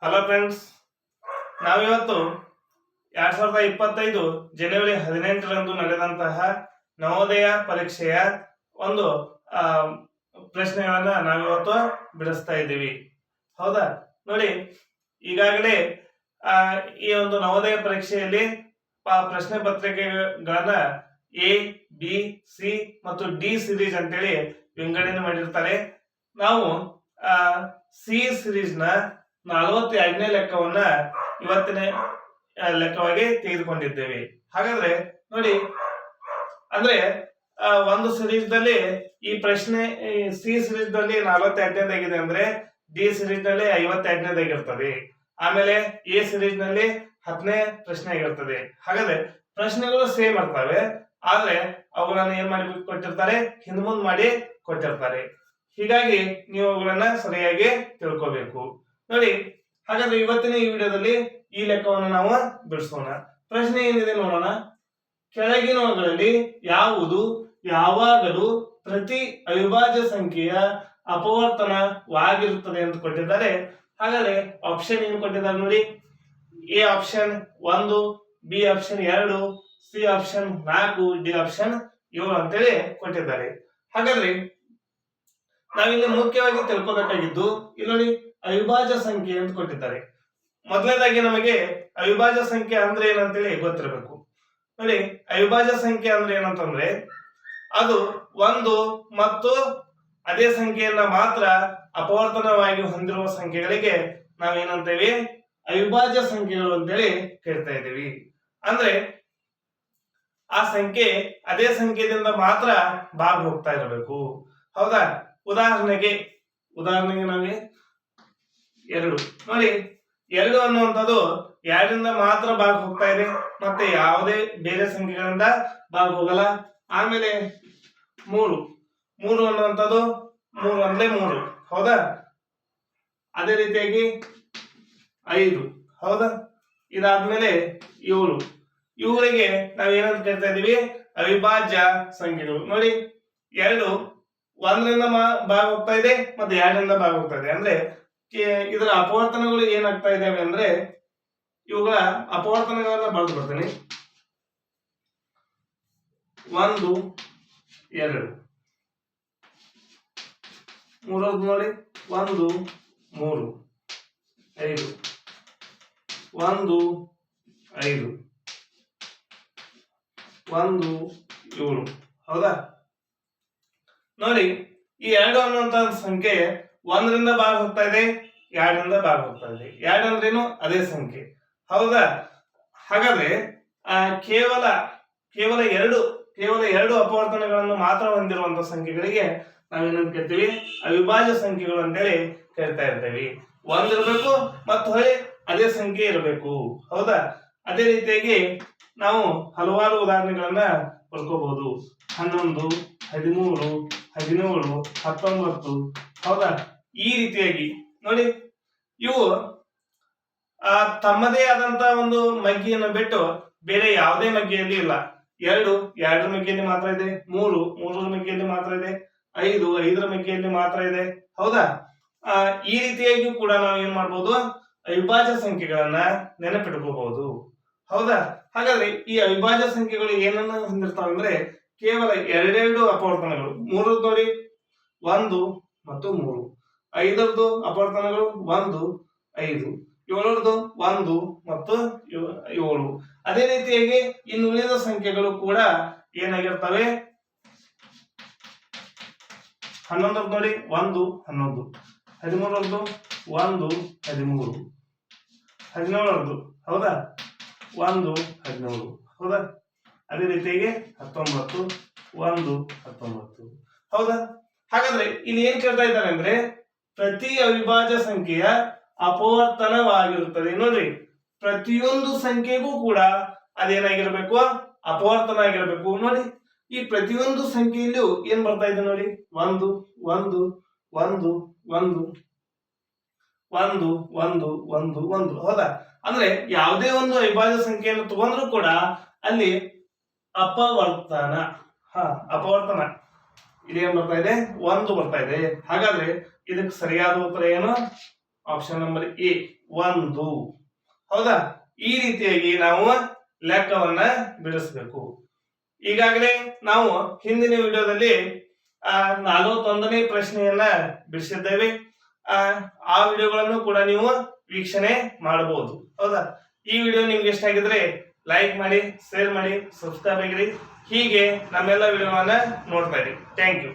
Hello friends, ನಾವಿವತ್ತು 2025 ಜನವರಿ 18ರಂದು ನಡೆದಂತಹ ನವೋದಯ ಪರೀಕ್ಷೆಯ ಒಂದು ಪ್ರಶ್ನೆಗಳನ್ನ ನಾವಿವತ್ತು ಬಿಡಿಸ್ತಾ ಇದ್ದೀವಿ. ಹೌದಾ? ನೋಡಿ, ಈಗಾಗಲೇ ಈ ಒಂದು ನವೋದಯ ಪರೀಕ್ಷೆಯಲ್ಲಿ ಪ್ರಶ್ನೆ ಪತ್ರಿಕೆಗಳನ್ನ ಎ, ಬಿ, ಸಿ ಮತ್ತು ಡಿ ಸಿರೀಸ್ ಅಂತೇಳಿ ವಿಂಗಡಣೆ ಮಾಡಿರ್ತಾರೆ. ನಾವು ಸಿ ಸಿರೀಸ್ ನ 42ನೇ ಲೆಕ್ಕವನ್ನ ಇವತ್ತಿನ ಲೆಕ್ಕವಾಗಿ ತೆಗೆದುಕೊಂಡಿದ್ದೇವೆ. ಹಾಗಾದ್ರೆ ನೋಡಿ, ಅಂದ್ರೆ ಒಂದು ಸಿರೀಸ್ ದಲ್ಲಿ ಈ ಪ್ರಶ್ನೆ ಸಿ ಸಿರೀಸ್ ನಲ್ಲಿ 42ನೇದಾಗಿದೆ ಅಂದ್ರೆ ಡಿ ಸಿರೀಸ್ ನಲ್ಲಿ 52ನೇದಾಗಿರ್ತದೆ. ಆಮೇಲೆ ಎ ಸಿರೀಸ್ ನಲ್ಲಿ 10ನೇ ಪ್ರಶ್ನೆ ಆಗಿರ್ತದೆ. ಹಾಗಾದ್ರೆ ಪ್ರಶ್ನೆಗಳು ಸೇಮ್ ಇರ್ತವೆ, ಆದ್ರೆ ಅವುಗಳನ್ನ ಏನ್ ಮಾಡಿ ಕೊಟ್ಟಿರ್ತಾರೆ, ಹಿಂದ್ಮುಂದ್ ಮಾಡಿ ಕೊಟ್ಟಿರ್ತಾರೆ. ಹೀಗಾಗಿ ನೀವು ಅವುಗಳನ್ನ ಸರಿಯಾಗಿ ತಿಳ್ಕೋಬೇಕು. ನೋಡಿ, ಹಾಗಾದ್ರೆ ಇವತ್ತಿನ ಈ ವಿಡಿಯೋದಲ್ಲಿ ಈ ಲೆಕ್ಕವನ್ನು ನಾವು ಬಿಡಿಸೋಣ. ಪ್ರಶ್ನೆ ಏನಿದೆ ನೋಡೋಣ. ಕೆಳಗಿನವುಗಳಲ್ಲಿ ಯಾವುದು ಯಾವಾಗಲೂ ಪ್ರತಿ ಅವಿಭಾಜ್ಯ ಸಂಖ್ಯೆಯ ಅಪವರ್ತನವಾಗಿರುತ್ತದೆ ಅಂತ ಕೊಟ್ಟಿದ್ದಾರೆ. ಹಾಗಾದ್ರೆ ಆಪ್ಷನ್ ಏನು ಕೊಟ್ಟಿದ್ದಾರೆ ನೋಡಿ. A option 1, B option 2, C option 4, D option 7 ಅಂತೇಳಿ ಕೊಟ್ಟಿದ್ದಾರೆ. ಹಾಗಾದ್ರೆ ನಾವಿಲ್ಲಿ ಮುಖ್ಯವಾಗಿ ತಿಳ್ಕೊಬೇಕಾಗಿದ್ದು ಇಲ್ಲಿ ನೋಡಿ, ಅವಿಭಾಜ್ಯ ಸಂಖ್ಯೆ ಅಂತ ಕೊಟ್ಟಿದ್ದಾರೆ. ಮೊದಲನೇದಾಗಿ ನಮಗೆ ಅವಿಭಾಜ್ಯ ಸಂಖ್ಯೆ ಅಂದ್ರೆ ಏನಂತೇಳಿ ಗೊತ್ತಿರಬೇಕು. ನೋಡಿ, ಅವಿಭಾಜ್ಯ ಸಂಖ್ಯೆ ಅಂದ್ರೆ ಏನಂತಂದ್ರೆ ಅದು ಒಂದು ಮತ್ತು ಅದೇ ಸಂಖ್ಯೆಯನ್ನ ಮಾತ್ರ ಅಪವರ್ತನವಾಗಿ ಹೊಂದಿರುವ ಸಂಖ್ಯೆಗಳಿಗೆ ನಾವೇನಂತೇವೆ, ಅವಿಭಾಜ್ಯ ಸಂಖ್ಯೆಗಳು ಅಂತೇಳಿ ಕೇಳ್ತಾ ಇದ್ದೀವಿ. ಅಂದ್ರೆ ಆ ಸಂಖ್ಯೆ ಅದೇ ಸಂಖ್ಯೆಯಿಂದ ಮಾತ್ರ ಭಾಗ ಹೋಗ್ತಾ ಇರಬೇಕು. ಹೌದಾ? ಉದಾಹರಣೆಗೆ ನಾವೇ 2 ನೋಡಿ, 2 ಅನ್ನುವಂಥದ್ದು 2ರಿಂದ ಮಾತ್ರ ಭಾಗ ಹೋಗ್ತಾ ಇದೆ, ಮತ್ತೆ ಯಾವುದೇ ಬೇರೆ ಸಂಖ್ಯೆಗಳಿಂದ ಭಾಗ ಹೋಗಲ್ಲ. ಆಮೇಲೆ 3 ಅನ್ನುವಂಥದ್ದು 3 ಅಂದ್ರೆ 3. ಹೌದಾ? ಅದೇ ರೀತಿಯಾಗಿ 5. ಹೌದಾ? ಇದಾದ್ಮೇಲೆ 7. ಇವುಗಳಿಗೆ ನಾವೇನಂತ ಕರಿತಾ ಇದೀವಿ, ಅವಿಭಾಜ್ಯ ಸಂಖ್ಯೆಗಳು. ನೋಡಿ, 2 1ರಿಂದ ಭಾಗ ಹೋಗ್ತಾ ಇದೆ ಮತ್ತೆ 2ರಿಂದ ಭಾಗ ಹೋಗ್ತಾ ಇದೆ. ಅಂದ್ರೆ ಇದರ ಅಪವರ್ತನಗಳು ಏನಾಗ್ತಾ ಇದಾವೆ ಅಂದ್ರೆ, ಇವುಗಳ ಅಪವರ್ತನಗಳನ್ನ ಬರೆದು ಬರ್ತೀನಿ. 1, 2 ಮೂರದ್ದು ನೋಡಿ, 1, 3, 5, 1, 5, 1, 7. ಹೌದಾ? ನೋಡಿ, ಈ 2 ಅನ್ನುವಂತ ಸಂಖ್ಯೆ 1ರಿಂದ ಭಾಗ ಹೋಗ್ತಾ ಇದೆ, 2ರಿಂದ ಭಾಗ ಹೋಗ್ತಾ ಇದೆ. 2 ಅಂದ್ರೇನು? ಅದೇ ಸಂಖ್ಯೆ. ಹೌದಾ? ಹಾಗಾದ್ರೆ ಕೇವಲ 2 ಅಪವರ್ತನಗಳನ್ನು ಮಾತ್ರ ಹೊಂದಿರುವಂತಹ ಸಂಖ್ಯೆಗಳಿಗೆ ನಾವೇನಂತ ಕರಿತೀವಿ, ಅವಿಭಾಜ್ಯ ಸಂಖ್ಯೆಗಳು ಅಂತೇಳಿ ಕರಿತಾ ಇರ್ತೇವೆ. 1 ಇರಬೇಕು ಮತ್ತು ಹೊಳೆ ಅದೇ ಸಂಖ್ಯೆ ಇರಬೇಕು. ಹೌದಾ? ಅದೇ ರೀತಿಯಾಗಿ ನಾವು ಹಲವಾರು ಉದಾಹರಣೆಗಳನ್ನ ಬರ್ಕೋಬಹುದು. 11, 13, 17, 19. ಹೌದಾ? ಈ ರೀತಿಯಾಗಿ ನೋಡಿ, ಇವು ತಮ್ಮದೇ ಆದಂತ ಒಂದು ಮಗ್ಗಿಯನ್ನು ಬಿಟ್ಟು ಬೇರೆ ಯಾವುದೇ ಮಗ್ಗಿಯಲ್ಲಿ ಇಲ್ಲ. 2 2ರ ಮಗ್ಗಿಯಲ್ಲಿ ಮಾತ್ರ ಇದೆ, 3 3ರ ಮಗ್ಗಿಯಲ್ಲಿ ಮಾತ್ರ ಇದೆ, 5 5ರ ಮಗ್ಗಿಯಲ್ಲಿ ಮಾತ್ರ ಇದೆ. ಹೌದಾ? ಈ ರೀತಿಯಾಗಿ ಕೂಡ ನಾವು ಏನ್ ಮಾಡ್ಬೋದು, ಅವಿಭಾಜ್ಯ ಸಂಖ್ಯೆಗಳನ್ನ ನೆನಪಿಟ್ಕೋಬಹುದು. ಹೌದಾ? ಹಾಗಾದ್ರೆ ಈ ಅವಿಭಾಜ್ಯ ಸಂಖ್ಯೆಗಳು ಏನನ್ನ ಹೊಂದಿರ್ತಾವ ಅಂದ್ರೆ ಕೇವಲ 2 ಅಪವರ್ತನಗಳು. 3 ನೋಡಿ, 1 ಮತ್ತು 3. 5ರದ್ದು ಅಪವರ್ತನಗಳು 1, 5. 7ರದ್ದು 1 ಮತ್ತು 7. ಅದೇ ರೀತಿಯಾಗಿ ಇನ್ನು ಉಳಿದ ಸಂಖ್ಯೆಗಳು ಕೂಡ ಏನಾಗಿರ್ತವೆ. 11ರದ್ದು ನೋಡಿ, 1, 11. 13ರದ್ದು 1, 13. 17ರದ್ದು ಹೌದಾ, 1, 17. ಹೌದಾ? ಅದೇ ರೀತಿಯಾಗಿ 19, 1, 19. ಹೌದಾ? ಹಾಗಾದ್ರೆ ಇಲ್ಲಿ ಏನ್ ಕೇಳ್ತಾ ಇದ್ದಾರೆ ಅಂದ್ರೆ ಪ್ರತಿ ಅವಿಭಾಜ್ಯ ಸಂಖ್ಯೆಯ ಅಪವರ್ತನವಾಗಿರುತ್ತದೆ. ನೋಡ್ರಿ, ಪ್ರತಿಯೊಂದು ಸಂಖ್ಯೆಗೂ ಕೂಡ ಅದೇನಾಗಿರ್ಬೇಕು, ಅಪವರ್ತನ ಆಗಿರ್ಬೇಕು. ನೋಡಿ, ಈ ಪ್ರತಿಯೊಂದು ಸಂಖ್ಯೆಯಲ್ಲೂ ಏನ್ ಬರ್ತಾ ಇದೆ ನೋಡಿ, 1 1 1 1 1 1 1 1. ಹೌದಾ? ಅಂದ್ರೆ ಯಾವುದೇ ಒಂದು ಅವಿಭಾಜ್ಯ ಸಂಖ್ಯೆಯನ್ನು ತಗೊಂಡ್ರು ಕೂಡ ಅಲ್ಲಿ ಅಪವರ್ತನ ಇದೇನ್ ಬರ್ತಾ ಇದೆ, 1 ಬರ್ತಾ ಇದೆ. ಹಾಗಾದ್ರೆ ಇದಕ್ಕೆ ಸರಿಯಾದ ಉತ್ತರ ಏನು, ಆಪ್ಷನ್ ನಂಬರ್ ಎ 1. ಹೌದಾ? ಈ ರೀತಿಯಾಗಿ ನಾವು ಲೆಕ್ಕವನ್ನ ಬಿಡಿಸಬೇಕು. ಈಗಾಗಲೇ ನಾವು ಹಿಂದಿನ ವಿಡಿಯೋದಲ್ಲಿ 41ನೇ ಪ್ರಶ್ನೆಯನ್ನ ಬಿಡಿಸಿದ್ದೇವೆ. ಆ ವಿಡಿಯೋಗಳನ್ನು ಕೂಡ ನೀವು ವೀಕ್ಷಣೆ ಮಾಡಬಹುದು. ಹೌದಾ? ಈ ವಿಡಿಯೋ ನಿಮ್ಗೆ ಇಷ್ಟ ಆಗಿದ್ರೆ ಲೈಕ್ ಮಾಡಿ, ಶೇರ್ ಮಾಡಿ, ಸಬ್ಸ್ಕ್ರೈಬ್ ಆಗಿರಿ. ಹೀಗೆ ನಮ್ಮೆಲ್ಲ ವಿಡಿಯೋವನ್ನ ನೋಡ್ತಾ ಇರಿ. Thank you.